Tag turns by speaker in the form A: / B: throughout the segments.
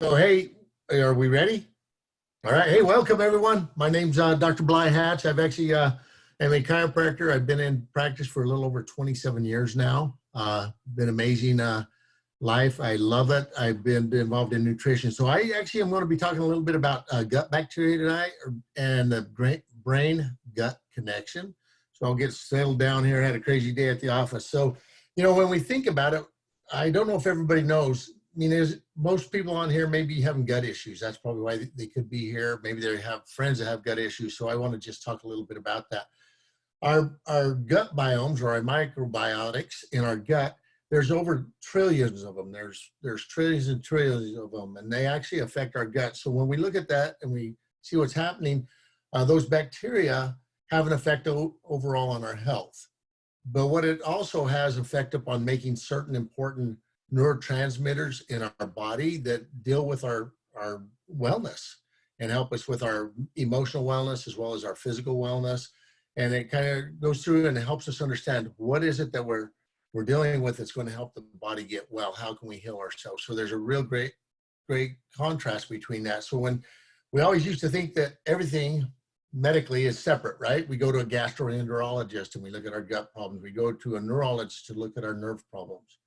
A: So, hey, are we ready? All right. Hey, welcome everyone. My name's Dr. Bly Hatch. I've actually am a chiropractor. I've been in practice for a little over 27 years now. Been amazing life. I love it. I've been involved in nutrition. So I actually am going to be talking a little bit about gut bacteria tonight and the brain-gut connection. So I'll get settled down here. I had a crazy day at the office. So, when we think about it, I don't know if everybody knows. I mean, there's most people on here maybe having gut issues. That's probably why they could be here. Maybe they have friends that have gut issues. So I want to just talk a little bit about that. Our gut biomes, or our microbiotics in our gut, there's over trillions of them. There's trillions and trillions of them, and they actually affect our gut. So when we look at that and we see what's happening, those bacteria have an effect overall on our health. But what it also has effect upon making certain important neurotransmitters in our body that deal with our wellness and help us with our emotional wellness as well as our physical wellness. And it kind of goes through and it helps us understand what is it that we're dealing with that's going to help the body get well. How can we heal ourselves? So there's a real great contrast between that. So when we always used to think that everything medically is separate, right? We go to a gastroenterologist and we look at our gut problems. We go to a neurologist to look at our nerve problems.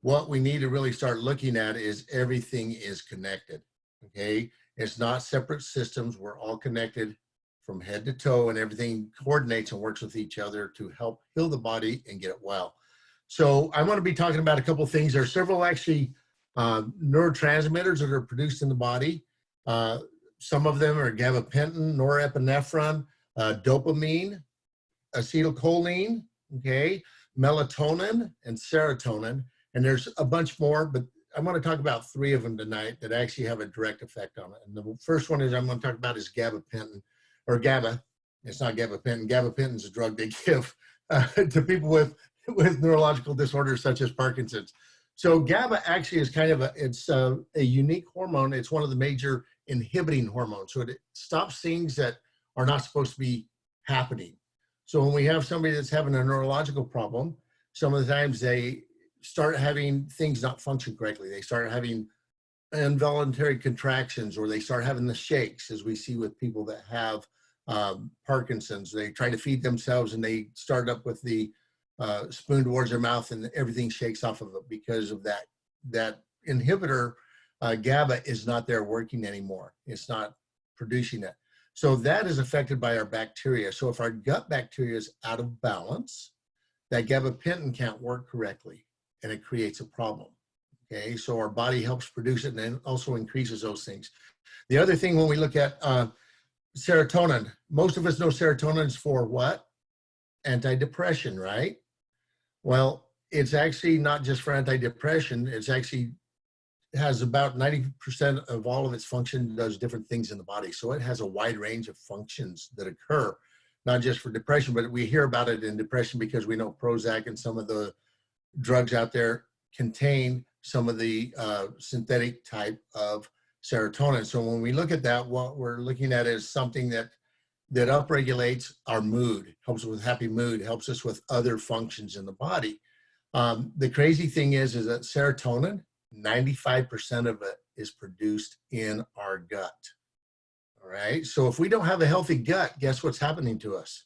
A: What we need to really start looking at is everything is connected, okay? It's not separate systems. We're all connected from head to toe, and everything coordinates and works with each other to help heal the body and get it well. So I want to be talking about a couple of things. There are several actually neurotransmitters that are produced in the body. Some of them are gabapentin, norepinephrine, dopamine, acetylcholine, okay, melatonin, and serotonin. And there's a bunch more, but I want to talk about three of them tonight that actually have a direct effect on it. And the first one is I'm going to talk about is gabapentin, or GABA. It's not gabapentin. Gabapentin is a drug they give to people with neurological disorders such as Parkinson's. So GABA actually is kind of a unique hormone. It's one of the major inhibiting hormones. So it stops things that are not supposed to be happening. So when we have somebody that's having a neurological problem, some of the times they start having things not function correctly. They start having involuntary contractions, or they start having the shakes, as we see with people that have Parkinson's. They try to feed themselves and they start up with the spoon towards their mouth and everything shakes off of it because of that inhibitor. GABA is not there working anymore. It's not producing it. So that is affected by our bacteria. So if our gut bacteria is out of balance, that gabapentin can't work correctly and it creates a problem. Okay, so our body helps produce it and then also increases those things. The other thing when we look at serotonin, most of us know serotonin is for what? Antidepressant, right? Well, it's actually not just for antidepressant. It's actually has about 90% of all of its function does different things in the body. So it has a wide range of functions that occur, not just for depression, but we hear about it in depression because we know Prozac and some of the drugs out there contain some of the synthetic type of serotonin. So when we look at that, what we're looking at is something that upregulates our mood, helps us with happy mood, helps us with other functions in the body. The crazy thing is that serotonin, 95% of it is produced in our gut. All right. So if we don't have a healthy gut, guess what's happening to us?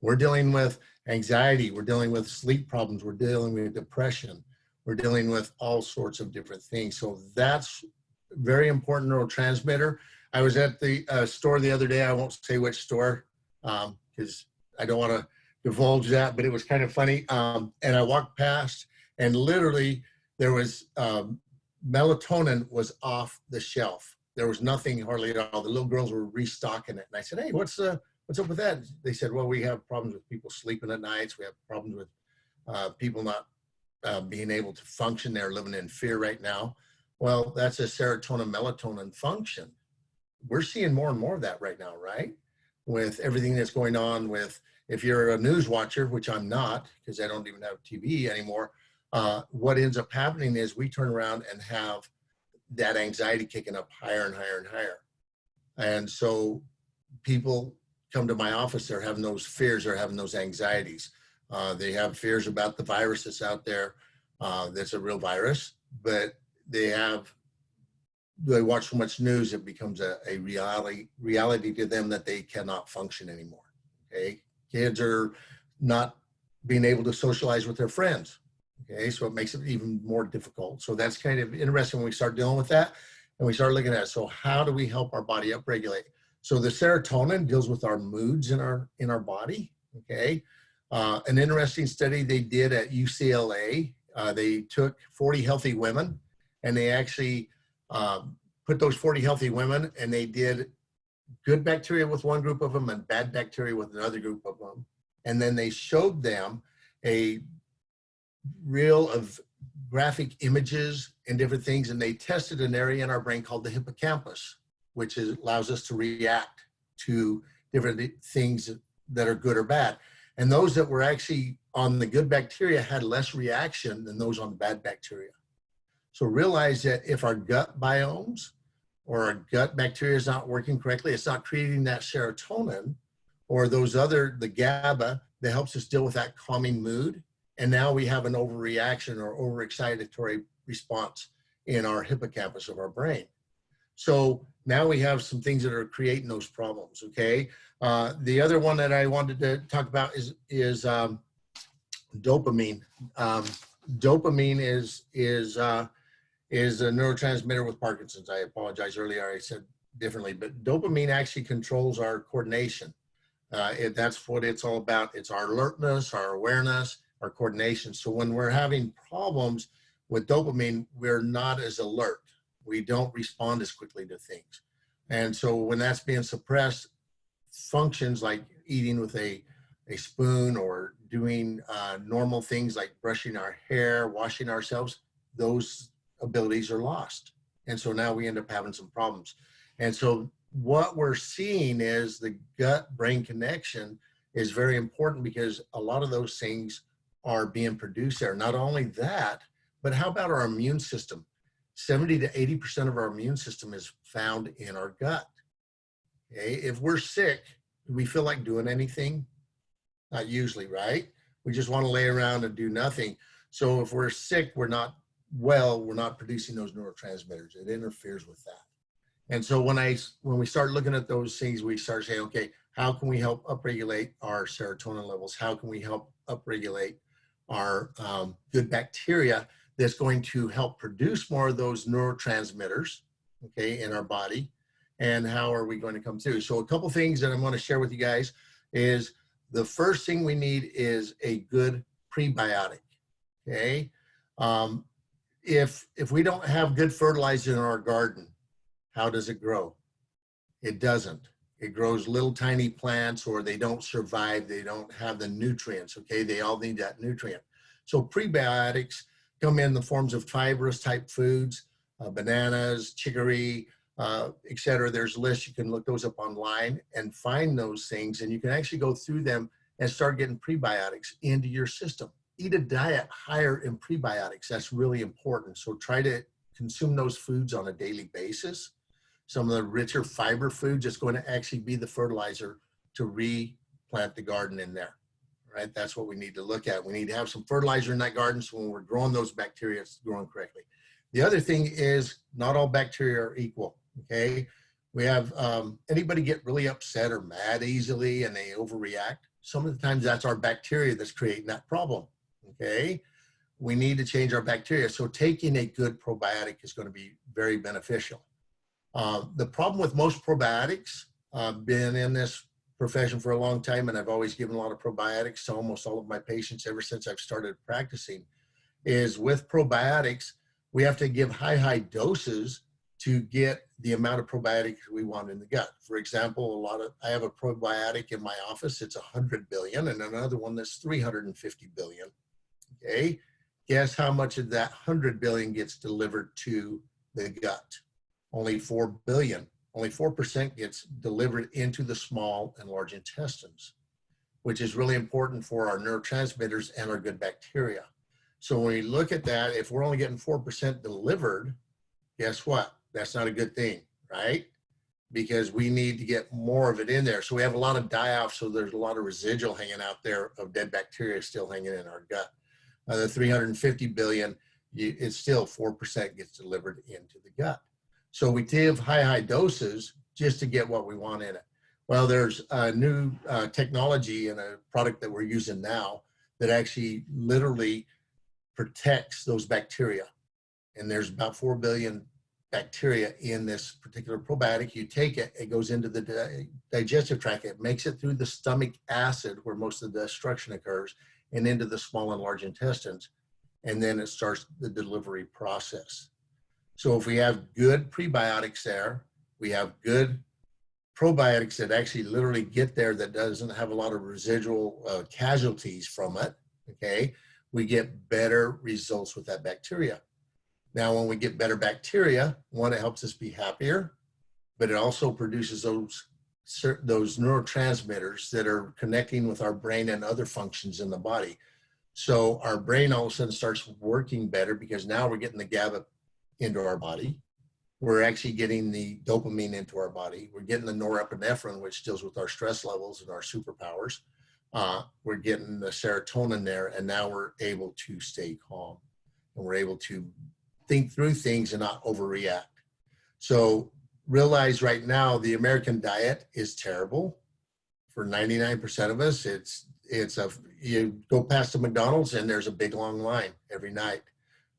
A: We're dealing with anxiety. We're dealing with sleep problems. We're dealing with depression. We're dealing with all sorts of different things. So that's a very important neurotransmitter. I was at the store the other day. I won't say which store because I don't want to divulge that, but it was kind of funny. And I walked past and literally there was melatonin was off the shelf. There was nothing hardly at all. The little girls were restocking it. And I said, hey, what's up with that? They said, well, we have problems with people sleeping at nights. We have problems with people not being able to function. They're living in fear right now. Well, that's a serotonin melatonin function. We're seeing more and more of that right now, right? With everything that's going on with, if you're a news watcher, which I'm not, because I don't even have TV anymore, what ends up happening is we turn around and have that anxiety kicking up higher and higher and higher. And so people come to my office, they're having those fears, they're having those anxieties. They have fears about the virus that's out there. That's a real virus, but they have they watch so much news, it becomes a reality to them that they cannot function anymore. Okay, kids are not being able to socialize with their friends. Okay, so it makes it even more difficult. So that's kind of interesting when we start dealing with that and we start looking at it. So how do we help our body upregulate? So the serotonin deals with our moods in our body. Okay, an interesting study they did at UCLA. They took 40 healthy women and they actually put those 40 healthy women and they did good bacteria with one group of them and bad bacteria with another group of them. And then they showed them a reel of graphic images and different things. And they tested an area in our brain called the hippocampus, which allows us to react to different things that are good or bad. And those that were actually on the good bacteria had less reaction than those on the bad bacteria. So realize that if our gut biomes or our gut bacteria is not working correctly, it's not creating that serotonin or those other, the GABA that helps us deal with that calming mood. And now we have an overreaction or overexcitatory response in our hippocampus of our brain. So now we have some things that are creating those problems, okay? The other one that I wanted to talk about is dopamine. Dopamine is a neurotransmitter with Parkinson's. I apologize earlier, I said differently, but dopamine actually controls our coordination. That's what it's all about. It's our alertness, our awareness, our coordination. So when we're having problems with dopamine, we're not as alert. We don't respond as quickly to things. And so when that's being suppressed, functions like eating with a spoon or doing normal things like brushing our hair, washing ourselves, those abilities are lost. And so now we end up having some problems. And so what we're seeing is the gut-brain connection is very important because a lot of those things are being produced there. Not only that, but how about our immune system? 70 to 80% of our immune system is found in our gut. Okay, if we're sick, do we feel like doing anything? Not usually, right? We just want to lay around and do nothing. So if we're sick, we're not well, we're not producing those neurotransmitters. It interferes with that. And so when we start looking at those things, we start saying, okay, how can we help upregulate our serotonin levels? How can we help upregulate our good bacteria that's going to help produce more of those neurotransmitters, okay, in our body? And how are we going to come through? So a couple things that I'm going to share with you guys is the first thing we need is a good prebiotic, okay? If we don't have good fertilizer in our garden, how does it grow? It doesn't. It grows little tiny plants or they don't survive. They don't have the nutrients, okay? They all need that nutrient. So prebiotics come in the forms of fibrous type foods, bananas, chicory, et cetera. There's lists. You can look those up online and find those things. And you can actually go through them and start getting prebiotics into your system. Eat a diet higher in prebiotics. That's really important. So try to consume those foods on a daily basis. Some of the richer fiber foods is going to actually be the fertilizer to replant the garden in there, right? That's what we need to look at. We need to have some fertilizer in that garden so when we're growing those bacteria, it's growing correctly. The other thing is not all bacteria are equal, okay? We have anybody get really upset or mad easily and they overreact. Some of the times that's our bacteria that's creating that problem, okay? We need to change our bacteria. So taking a good probiotic is going to be very beneficial. The problem with most probiotics, I've been in this profession for a long time and I've always given a lot of probiotics to almost all of my patients ever since I've started practicing, is with probiotics, we have to give high doses to get the amount of probiotics we want in the gut. For example, I have a probiotic in my office, it's 100 billion, and another one that's 350 billion, okay? Guess how much of that 100 billion gets delivered to the gut? Only 4 billion, only 4% gets delivered into the small and large intestines, which is really important for our neurotransmitters and our good bacteria. So when we look at that, if we're only getting 4% delivered, guess what? That's not a good thing, right? Because we need to get more of it in there. So we have a lot of die-off, so there's a lot of residual hanging out there of dead bacteria still hanging in our gut. The 350 billion, it's still 4% gets delivered into the gut. So we give high doses just to get what we want in it. Well, there's a new technology and a product that we're using now that actually literally protects those bacteria. And there's about 4 billion bacteria in this particular probiotic. You take it, it goes into the digestive tract, it makes it through the stomach acid where most of the destruction occurs and into the small and large intestines. And then it starts the delivery process. So if we have good prebiotics there, we have good probiotics that actually literally get there that doesn't have a lot of residual casualties from it, okay, we get better results with that bacteria. Now, when we get better bacteria, one, it helps us be happier, but it also produces those neurotransmitters that are connecting with our brain and other functions in the body. So our brain all of a sudden starts working better because now we're getting the GABA into our body. We're actually getting the dopamine into our body. We're getting the norepinephrine, which deals with our stress levels and our superpowers. We're getting the serotonin there, and now we're able to stay calm. And we're able to think through things and not overreact. So realize right now the American diet is terrible. For 99% of us, you go past a McDonald's and there's a big long line every night.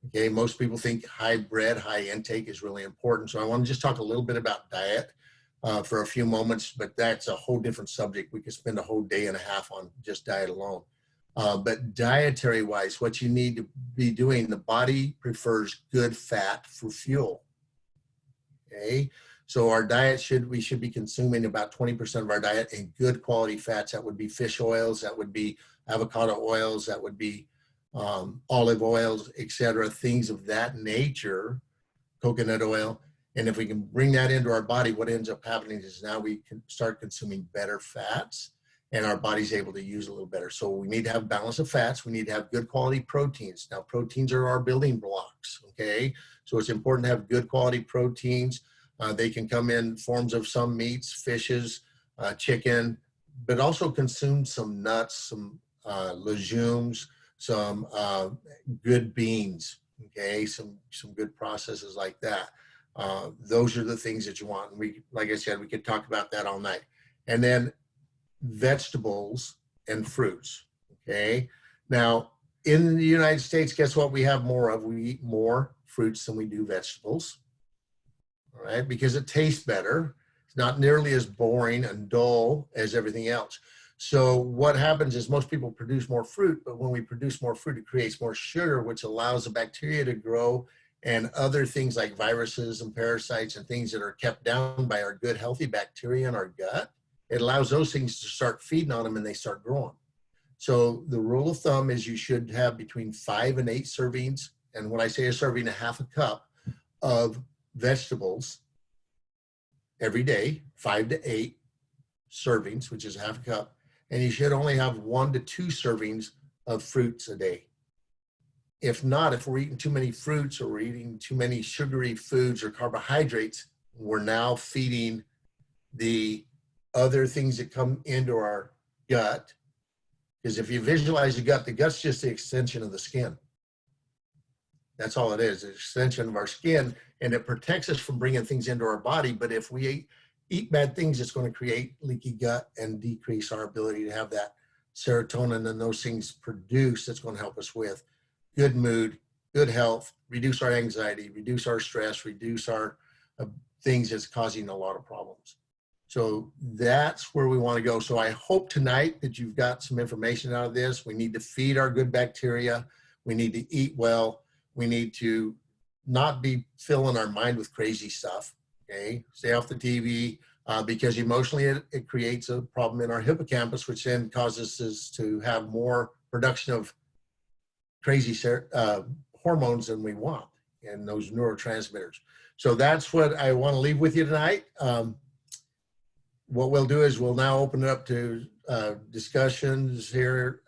A: Okay, most people think high bread, high intake is really important. So I want to just talk a little bit about diet for a few moments, but that's a whole different subject. We could spend a whole day and a half on just diet alone. But dietary wise, what you need to be doing, the body prefers good fat for fuel. Okay, so our diet we should be consuming about 20% of our diet in good quality fats. That would be fish oils, that would be avocado oils, that would be olive oils, etc., things of that nature, coconut oil. And if we can bring that into our body, what ends up happening is now we can start consuming better fats and our body's able to use a little better. So we need to have balance of fats. We need to have good quality proteins. Now, proteins are our building blocks, okay? So it's important to have good quality proteins. They can come in forms of some meats, fishes, chicken, but also consume some nuts, some legumes, some good beans, okay, some good processes like that. Those are the things that you want. And we, like I said, we could talk about that all night. And then vegetables and fruits, okay? Now, in the United States, guess what we have more of? We eat more fruits than we do vegetables, all right? Because it tastes better. It's not nearly as boring and dull as everything else. So what happens is most people produce more fruit, but when we produce more fruit, it creates more sugar, which allows the bacteria to grow and other things like viruses and parasites and things that are kept down by our good, healthy bacteria in our gut. It allows those things to start feeding on them and they start growing. So the rule of thumb is you should have between 5 and 8 servings. And when I say a serving, a half a cup of vegetables every day, 5 to 8 servings, which is a half a cup. And you should only have 1 to 2 servings of fruits a day. If not, if we're eating too many fruits or we're eating too many sugary foods or carbohydrates, we're now feeding the other things that come into our gut. Because if you visualize the gut's just the extension of the skin. That's all it is, an extension of our skin, and it protects us from bringing things into our body. But if we eat bad things, it's going to create leaky gut and decrease our ability to have that serotonin and those things produced. That's going to help us with good mood, good health, reduce our anxiety, reduce our stress, reduce our things that's causing a lot of problems. So that's where we want to go. So I hope tonight that you've got some information out of this. We need to feed our good bacteria. We need to eat well. We need to not be filling our mind with crazy stuff. Okay, stay off the TV because emotionally it creates a problem in our hippocampus, which then causes us to have more production of crazy hormones than we want and those neurotransmitters. So that's what I want to leave with you tonight. What we'll do is we'll now open it up to discussions here.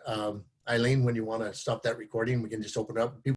A: Eileen, when you want to stop that recording, we can just open it up. People